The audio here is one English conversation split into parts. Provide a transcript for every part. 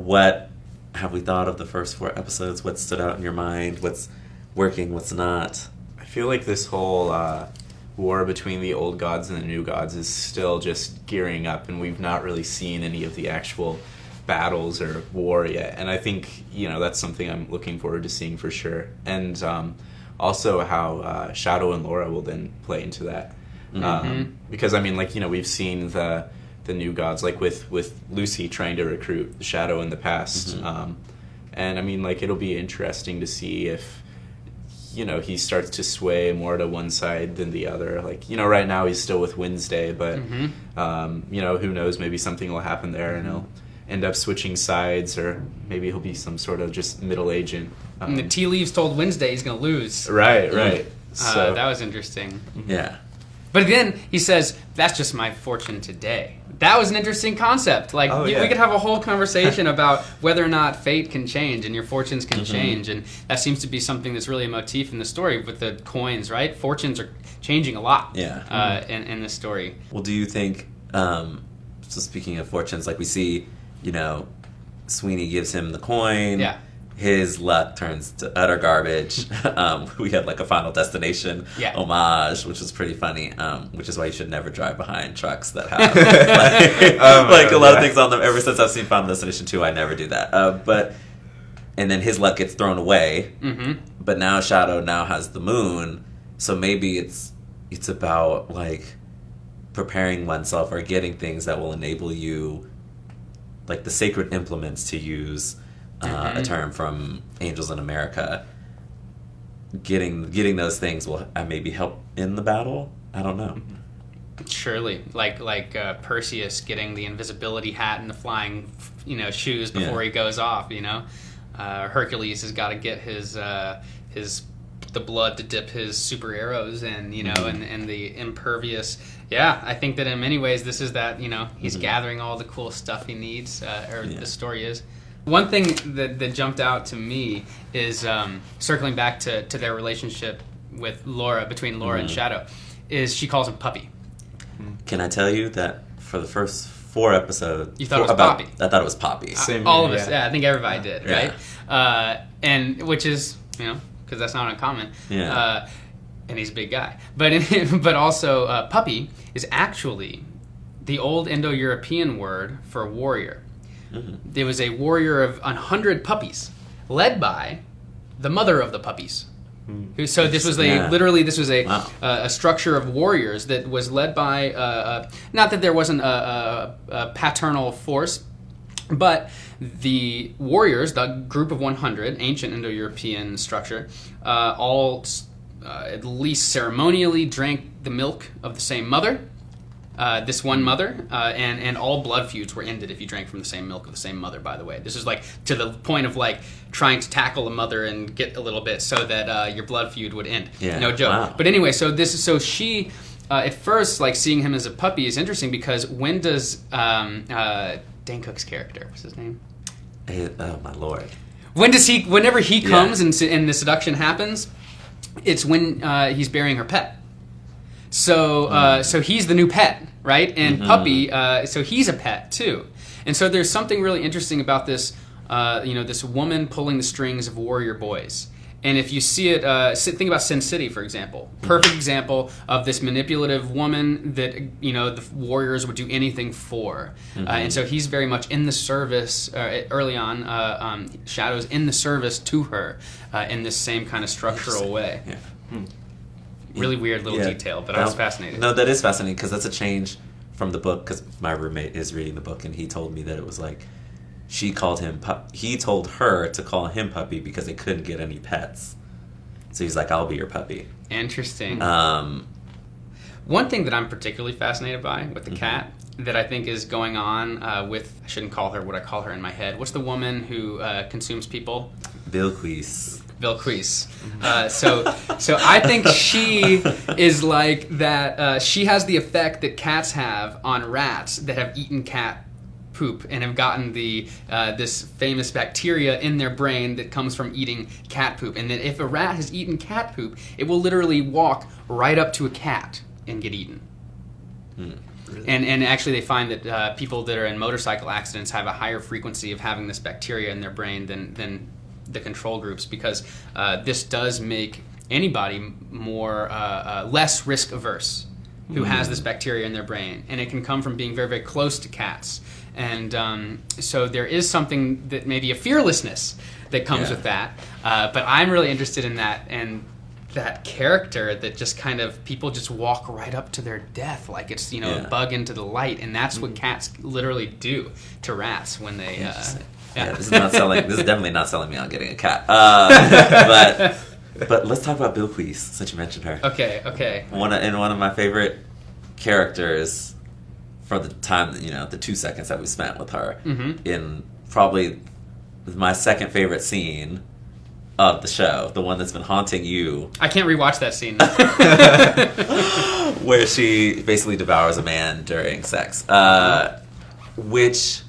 what have we thought of the first 4 episodes? What stood out in your mind? What's working? What's not? I feel like this whole war between the old gods and the new gods is still just gearing up, and we've not really seen any of the actual battles or war yet. And I think, that's something I'm looking forward to seeing for sure. And also how Shadow and Laura will then play into that. Because, we've seen the new gods, like with Lucy trying to recruit Shadow in the past. And, it'll be interesting to see if, he starts to sway more to one side than the other. Right now he's still with Wednesday, but, who knows, maybe something will happen there and he'll end up switching sides, or maybe he'll be some sort of just middle agent. And the tea leaves told Wednesday he's going to lose. Right. So that was interesting. Yeah. But then he says, that's just my fortune today. That was an interesting concept. We could have a whole conversation about whether or not fate can change and your fortunes can change. And that seems to be something that's really a motif in the story with the coins, right? Fortunes are changing a lot in this story. Well, do you think, so speaking of fortunes, we see, Sweeney gives him the coin. Yeah. His luck turns to utter garbage. We had a Final Destination homage, which was pretty funny, which is why you should never drive behind trucks that have a lot of things on them. Ever since I've seen Final Destination 2, I never do that. And then his luck gets thrown away, but now Shadow now has the moon, so maybe it's about preparing oneself or getting things that will enable you, the sacred implements, to use a term from Angels in America. Getting those things will maybe help in the battle. I don't know. Surely, like Perseus getting the invisibility hat and the flying, shoes before he goes off. Hercules has got to get his the blood to dip his super arrows in. And the impervious. Yeah, I think that in many ways this is that. He's gathering all the cool stuff he needs, the story is. One thing that jumped out to me is circling back to their relationship with Laura, between Laura and Shadow, is she calls him Puppy. Can I tell you that for the first 4 episodes... You thought it was Poppy? I thought it was Poppy. All of us, I think everybody did, right? And which is, because that's not uncommon. Yeah. And he's a big guy. But also, Puppy is actually the old Indo-European word for warrior. There was a warrior of 100 puppies, led by the mother of the puppies. So this was a structure of warriors that was led by not that there wasn't a paternal force, but the warriors, the group of 100, ancient Indo-European structure, all at least ceremonially drank the milk of the same mother. This one mother, and all blood feuds were ended if you drank from the same milk of the same mother, by the way. This is to the point of trying to tackle a mother and get a little bit so that your blood feud would end. Yeah. No joke. Wow. But anyway, so she, at first, seeing him as a puppy is interesting because when does Dane Cook's character, what's his name? Oh, my Lord. Whenever he comes and the seduction happens, it's when he's burying her pet. So he's the new pet, right? And Puppy, so he's a pet too. And so there's something really interesting about this, this woman pulling the strings of warrior boys. And if you see it, think about Sin City, for example. Perfect example of this manipulative woman that, the warriors would do anything for. And so he's very much in the service, early on, Shadow's in the service to her in this same kind of structural way. Yeah. Really weird little detail, but I was fascinated. No, that is fascinating because that's a change from the book, because my roommate is reading the book and he told me that it was she called him he told her to call him Puppy because they couldn't get any pets. So he's like, I'll be your puppy. Interesting. One thing that I'm particularly fascinated by with the cat that I think is going on with, I shouldn't call her what I call her in my head. What's the woman who consumes people? Bilquis. So I think she is like that. She has the effect that cats have on rats that have eaten cat poop and have gotten this famous bacteria in their brain that comes from eating cat poop. And that if a rat has eaten cat poop, it will literally walk right up to a cat and get eaten. Really? And actually they find that people that are in motorcycle accidents have a higher frequency of having this bacteria in their brain than the control groups, because this does make anybody more less risk averse who has this bacteria in their brain, and it can come from being very, very close to cats. And so there is something that maybe a fearlessness that comes with that, but I'm really interested in that, and that character that just kind of people just walk right up to their death like it's a bug into the light, and that's what cats literally do to rats when they this is definitely not selling me on getting a cat. But let's talk about Bilquis, since you mentioned her. Okay. One of my favorite characters for the time, the 2 seconds that we spent with her, in probably my second favorite scene of the show, the one that's been haunting you. I can't rewatch that scene. Where she basically devours a man during sex. Which,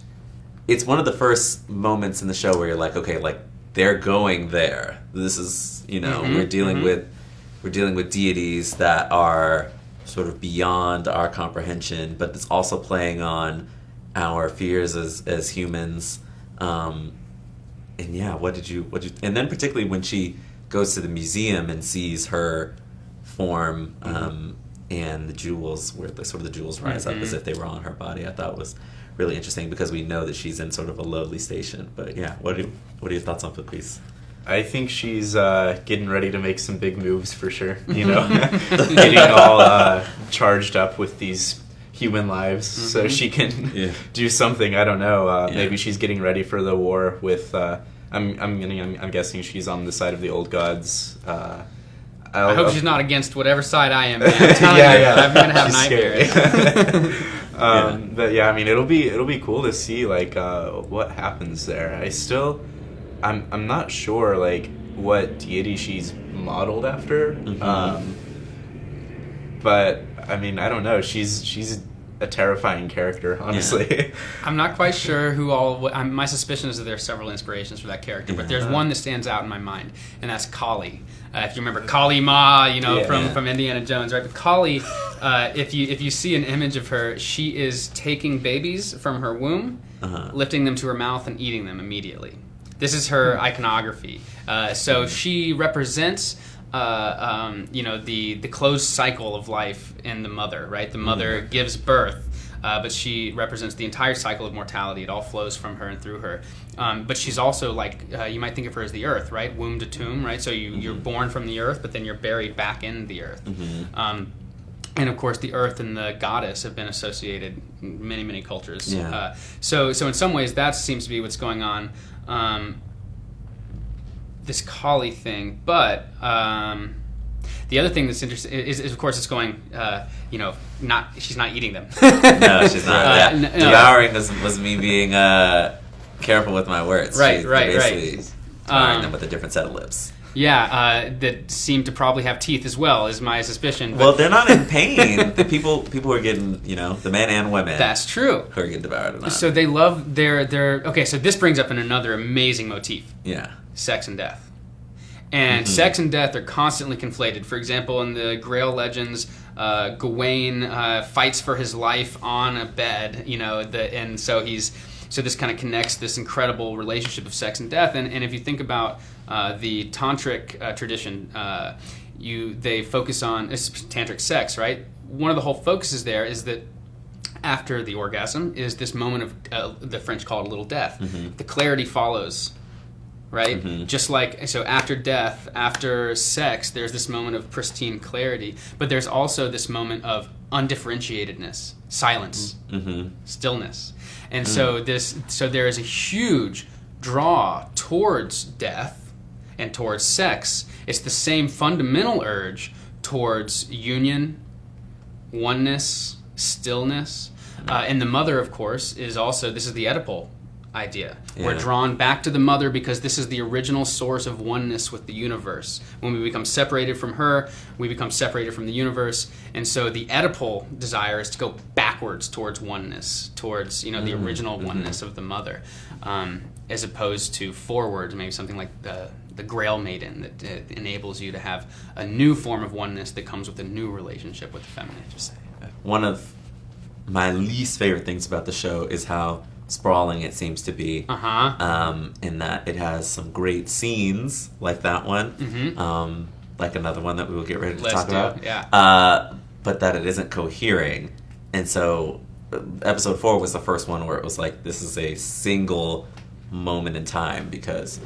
it's one of the first moments in the show where you're like, okay, like, they're going there. This is, we're dealing with deities that are sort of beyond our comprehension, but it's also playing on our fears as humans. And yeah, what did you? And then particularly when she goes to the museum and sees her form, and the jewels, where the jewels rise up as if they were on her body, I thought was really interesting, because we know that she's in sort of a lowly station. But yeah, what are your thoughts on Bilquis? I think she's getting ready to make some big moves for sure. Getting all charged up with these human lives, so she can do something. I don't know. Maybe she's getting ready for the war with. I'm guessing she's on the side of the old gods. I hope she's not against whatever side I am. Man. I'm telling you, I'm gonna have nightmares. But yeah, I mean, it'll be cool to see like what happens there. I'm not sure like what deity she's modeled after. But I mean, I don't know. She's a terrifying character, honestly. Yeah. I'm not quite sure who all. My suspicion is that there are several inspirations for that character, but there's one that stands out in my mind, and that's Kali. If you remember Kali Ma, from Indiana Jones, right? But Kali, if you see an image of her, she is taking babies from her womb, lifting them to her mouth, and eating them immediately. This is her iconography. So she represents. The closed cycle of life in the mother, right? The mother gives birth, but she represents the entire cycle of mortality. It all flows from her and through her. But she's also like, you might think of her as the earth, right? Womb to tomb, right? So you're born from the earth, but then you're buried back in the earth. And of course, the earth and the goddess have been associated in many, many cultures. Yeah. So in some ways, that seems to be what's going on. This Kali thing, but the other thing that's interesting is of course it's going, she's not eating them. No, she's not. Devouring was me being careful with my words. Right. Devouring them with a different set of lips. Yeah, that seem to probably have teeth as well, is my suspicion. Well, they're not in pain. The people who are getting, the men and women. That's true. Who are getting devoured or not. So they love their. Okay, so this brings up another amazing motif. Yeah. Sex and death. And sex and death are constantly conflated. For example, in the Grail legends, Gawain fights for his life on a bed, so this kind of connects this incredible relationship of sex and death. And if you think about the tantric tradition, they focus on tantric sex, right? One of the whole focuses there is that after the orgasm is this moment of the French call it a little death. The clarity follows. Right? Just like, so after death, after sex, there's this moment of pristine clarity, but there's also this moment of undifferentiatedness, silence, stillness. And so there is a huge draw towards death and towards sex. It's the same fundamental urge towards union, oneness, stillness. And the mother, of course, is also, this is the Oedipal idea. Yeah. We're drawn back to the mother because this is the original source of oneness with the universe. When we become separated from her, we become separated from the universe. And so the Oedipal desire is to go backwards towards oneness, towards the original oneness of the mother, as opposed to forward, maybe something like the Grail Maiden that enables you to have a new form of oneness that comes with a new relationship with the feminine. One of my least favorite things about the show is how sprawling it seems to be. In that it has some great scenes, like that one, like another one that we will get ready to talk about. Yeah. But that it isn't cohering. And so episode 4 was the first one where it was like, this is a single moment in time, because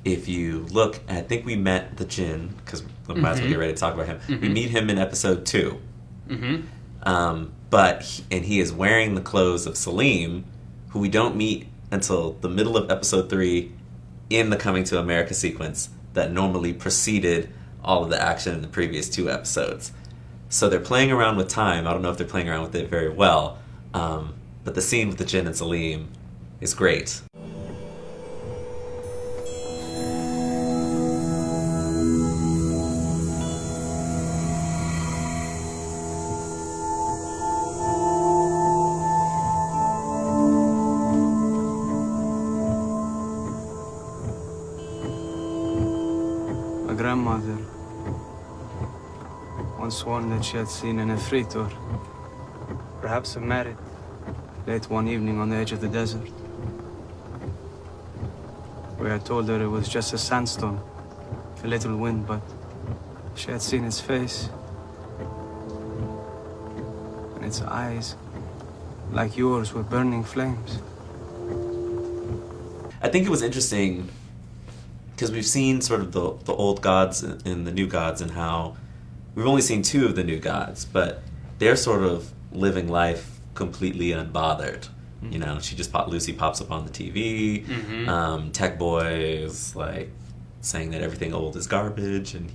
if you look, I think we met the Jinn, because we might as well get ready to talk about him. We meet him in episode 2. And he is wearing the clothes of Salim, who we don't meet until the middle of episode 3 in the Coming to America sequence that normally preceded all of the action in the previous 2 episodes. So they're playing around with time. I don't know if they're playing around with it very well, but the scene with the Jinn and Salim is great. My grandmother once sworn that she had seen an Efritor, perhaps a merit, late one evening on the edge of the desert. We had told her it was just a sandstorm, a little wind, but she had seen its face and its eyes, like yours, were burning flames. I think it was interesting because we've seen sort of the old gods and the new gods, and how we've only seen 2 of the new gods, but they're sort of living life completely unbothered. You know, Lucy pops up on the TV. Tech Boy is like saying that everything old is garbage, and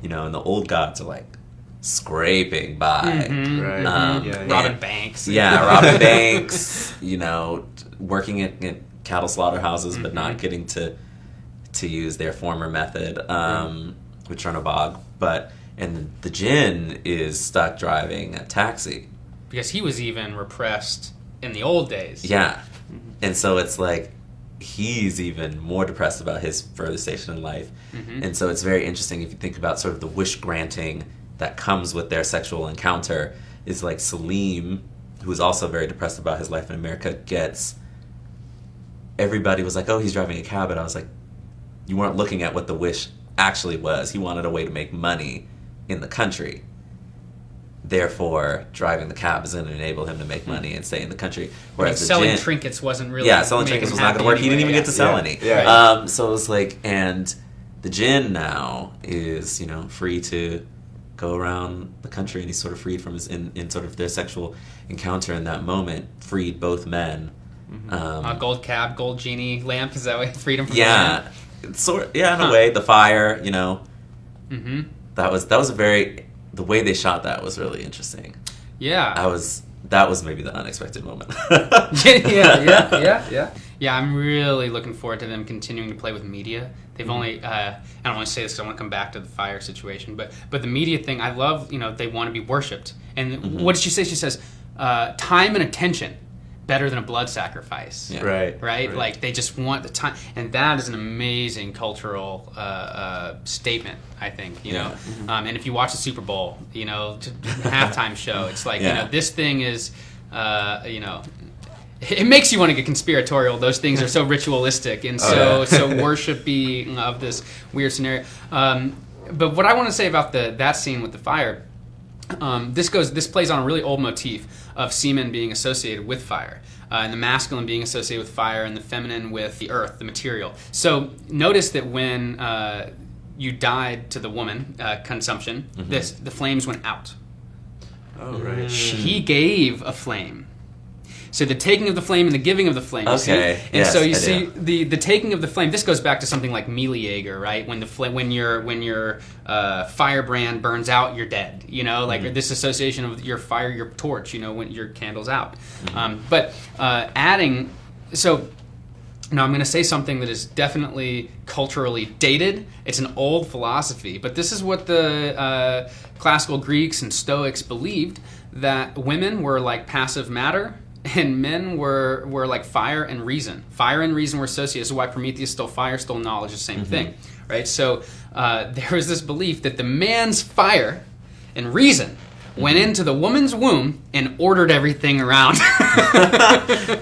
and the old gods are like scraping by. Robbing banks. Robbing banks. Working at cattle slaughterhouses, but not getting to use their former method, with Chernobog. And the Jinn is stuck driving a taxi. Because he was even repressed in the old days. Yeah. And so it's like he's even more depressed about his further station in life. And so it's very interesting if you think about sort of the wish granting that comes with their sexual encounter, is like Salim, who is also very depressed about his life in America, everybody was like, oh, he's driving a cab, and I was like, you weren't looking at what the wish actually was. He wanted a way to make money in the country. Therefore, driving the cab is going to enable him to make money and stay in the country. Whereas selling trinkets wasn't really... selling trinkets was not going to work. Anyway. He didn't even get to sell any. So it was like, and the Jinn now is, free to go around the country, and he's sort of freed from in sort of their sexual encounter in that moment, freed both men. Gold cab, gold genie lamp, is that way? Freedom from in a way, the fire, that was a very... The way they shot that was really interesting. Yeah. That was maybe the unexpected moment. Yeah, I'm really looking forward to them continuing to play with media. They've only, I don't want to say this because I want to come back to the fire situation, but the media thing, I love, they want to be worshipped. And what did she say? She says, time and attention, better than a blood sacrifice. Yeah. Right? Like, they just want the time. And that is an amazing cultural statement, I think, and if you watch the Super Bowl, halftime show, it's like, this thing is, it makes you want to get conspiratorial. Those things are so ritualistic and so worshipy of this weird scenario. But what I want to say about that scene with the fire, this plays on a really old motif of semen being associated with fire, and the masculine being associated with fire, and the feminine with the earth, the material. So notice that when you died to the woman, consumption, the flames went out. Oh, right. He gave a flame. So the taking of the flame and the giving of the flame. Okay. And so you see the taking of the flame. This goes back to something like Meleager, right? When your firebrand burns out, you're dead. Like this association of your fire, your torch. When your candle's out. But adding, so now I'm going to say something that is definitely culturally dated. It's an old philosophy, but this is what the classical Greeks and Stoics believed, that women were like passive matter, and men were like fire and reason. Fire and reason were associated. This is why Prometheus stole fire, stole knowledge, the same thing, right? So there was this belief that the man's fire and reason went into the woman's womb and ordered everything around.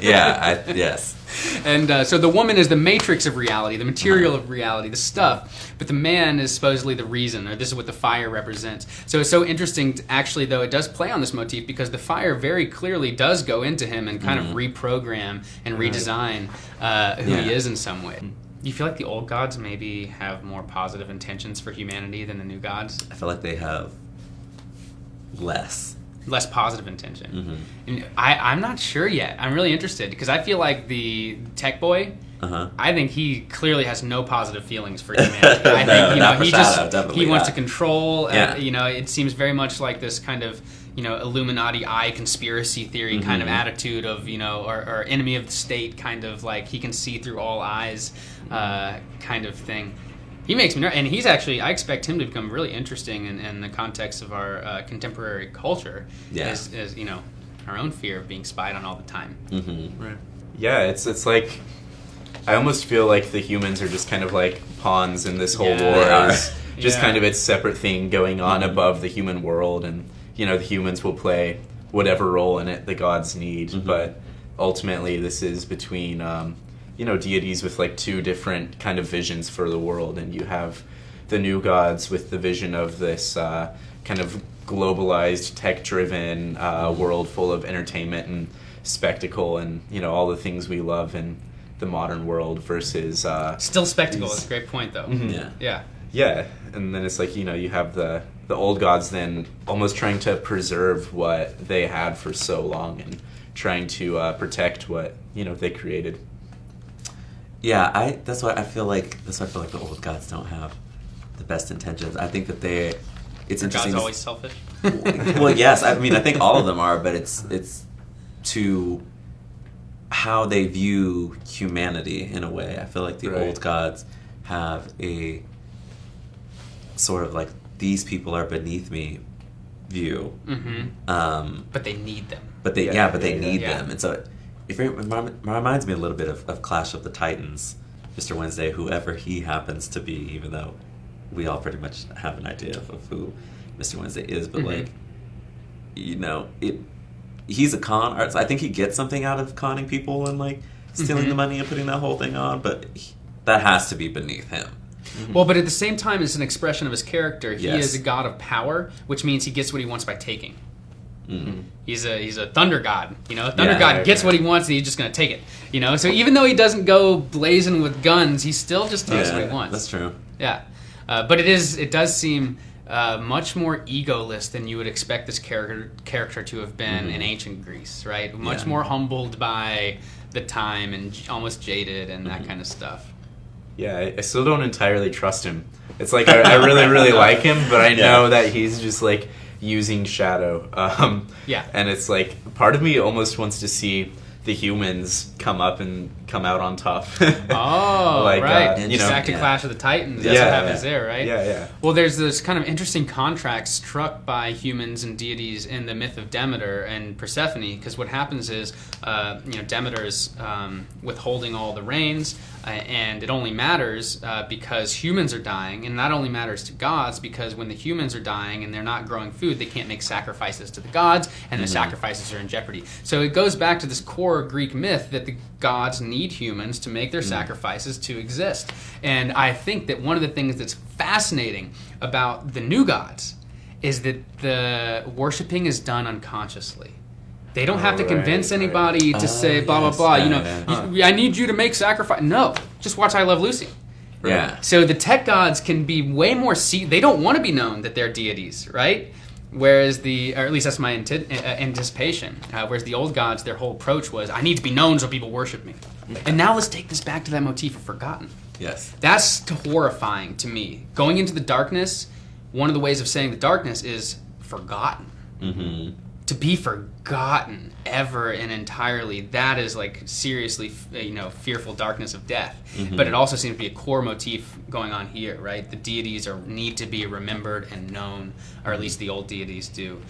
Yes. And so the woman is the matrix of reality, the material of reality, the stuff. But the man is supposedly the reason, or this is what the fire represents. So it's so interesting, actually, though, it does play on this motif because the fire very clearly does go into him and kind of reprogram and redesign who he is in some way. Do you feel like the old gods maybe have more positive intentions for humanity than the new gods? I feel like they have less positive intention. And I'm not sure yet. I'm really interested because I feel like the tech boy, I think he clearly has no positive feelings for humanity. I think he wants to control. It seems very much like this kind of Illuminati conspiracy theory kind of attitude of or enemy of the state kind of like he can see through all eyes kind of thing. He makes me nervous, and he's actually, I expect him to become really interesting in the context of our contemporary culture as our own fear of being spied on all the time. Right. Yeah, it's like, I almost feel like the humans are just kind of like pawns in this whole war. It's just kind of its separate thing going on above the human world, and, the humans will play whatever role in it the gods need, but ultimately this is between... deities with like two different kind of visions for the world, and you have the new gods with the vision of this kind of globalized, tech-driven world full of entertainment and spectacle and all the things we love in the modern world versus still spectacle. That's a great point, though. Yeah, and then it's like you have the old gods then almost trying to preserve what they had for so long and trying to protect what they created. Yeah, that's why I feel like the old gods don't have the best intentions. I think that it's interesting. God's always selfish. Well, yes, I mean I think all of them are, but it's to how they view humanity in a way. I feel like the old gods have a sort of like these people are beneath me view. But they need them. But they need them, and so. It reminds me a little bit of Clash of the Titans, Mr. Wednesday, whoever he happens to be, even though we all pretty much have an idea of who Mr. Wednesday is. But, he's a con artist. I think he gets something out of conning people and, stealing the money and putting that whole thing on, but that has to be beneath him. Well, but at the same time, it's an expression of his character. He is a god of power, which means he gets what he wants by taking. He's a thunder god, Thunder god gets what he wants and he's just going to take it, So even though he doesn't go blazing with guns, he still just takes what he wants. That's true. Yeah, but it does seem much more egoless than you would expect this character to have been in ancient Greece, right? Much more humbled by the time and almost jaded and that kind of stuff. Yeah, I still don't entirely trust him. It's like I really, really like him, but I know that he's just like using shadow. And it's like part of me almost wants to see the humans come up and come out on top. Right. Back to Clash of the Titans. That's what happens there, right? Yeah. Well, there's this kind of interesting contract struck by humans and deities in the myth of Demeter and Persephone, because what happens is, Demeter is withholding all the rains, and it only matters because humans are dying, and that only matters to gods because when the humans are dying and they're not growing food, they can't make sacrifices to the gods, and the sacrifices are in jeopardy. So it goes back to this core Greek myth that the gods need humans to make their sacrifices to exist. And I think that one of the things that's fascinating about the new gods is that the worshiping is done unconsciously. They don't have to convince anybody to say blah, blah, blah. I need you to make sacrifice. No, just watch I Love Lucy. Right? Yeah. So the tech gods can be way more... they don't want to be known that they're deities, right? Whereas or at least that's my anticipation. Whereas the old gods, their whole approach was, I need to be known so people worship me. And now let's take this back to that motif of forgotten. Yes. That's horrifying to me. Going into the darkness, one of the ways of saying the darkness is forgotten. To be forgotten ever and entirely, that is like seriously, fearful darkness of death. But it also seems to be a core motif going on here, right? The deities need to be remembered and known, or at least the old deities do.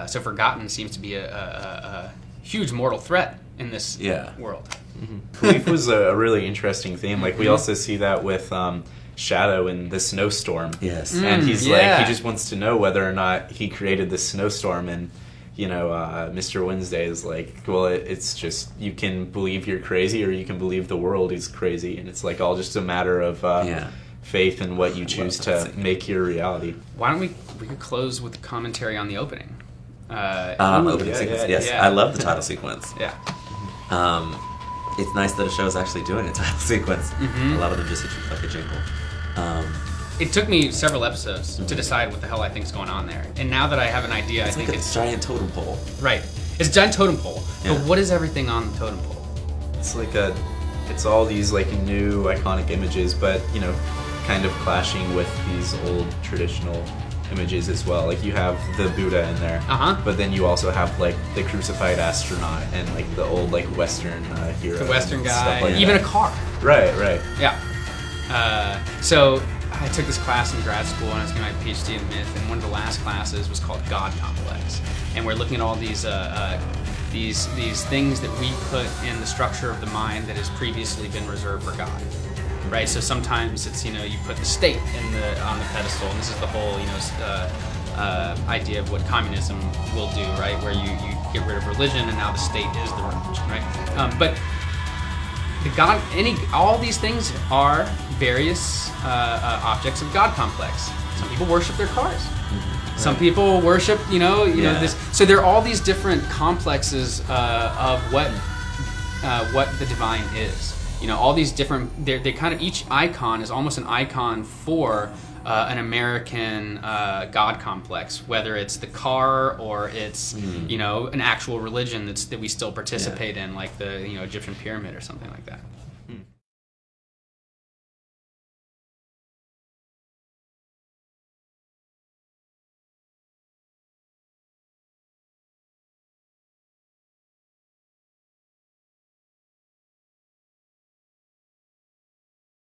So forgotten seems to be a huge mortal threat in this world. Belief was a really interesting theme. Like we also see that with shadow in the snowstorm. Yes. And he's like, he just wants to know whether or not he created the snowstorm. And, Mr. Wednesday is like, well, it's just, you can believe you're crazy or you can believe the world is crazy. And it's like all just a matter of faith and what you choose to make your reality. Why don't we could close with a commentary on the opening. Opening sequence, yes. I love the title sequence. Yeah. It's nice that a show is actually doing a title sequence. Mm-hmm. A lot of them just like a jingle. It took me several episodes to decide what the hell I think is going on there. And now that I have an idea, I think it's a giant totem pole. Right. It's a giant totem pole. Yeah. But what is everything on the totem pole? It's like it's all these like new iconic images, but kind of clashing with these old traditional images as well. Like you have the Buddha in there, but then you also have like the crucified astronaut and like the old like Western hero, the Western guy, like even that. a car. Right. Yeah. So I took this class in grad school and I was getting my PhD in myth, and one of the last classes was called God Complex, and we're looking at all these things that we put in the structure of the mind that has previously been reserved for God. Right, so sometimes it's you put the state on the pedestal, and this is the whole idea of what communism will do, right? Where you get rid of religion, and now the state is the religion, right? But all these things are various objects of God complex. Some people worship their cars. Right. Some people worship, this. So there are all these different complexes of what the divine is. All these different, they kind of, each icon is almost an icon for an American God complex, whether it's the car or it's, an actual religion that we still participate in, like the, Egyptian pyramid or something like that.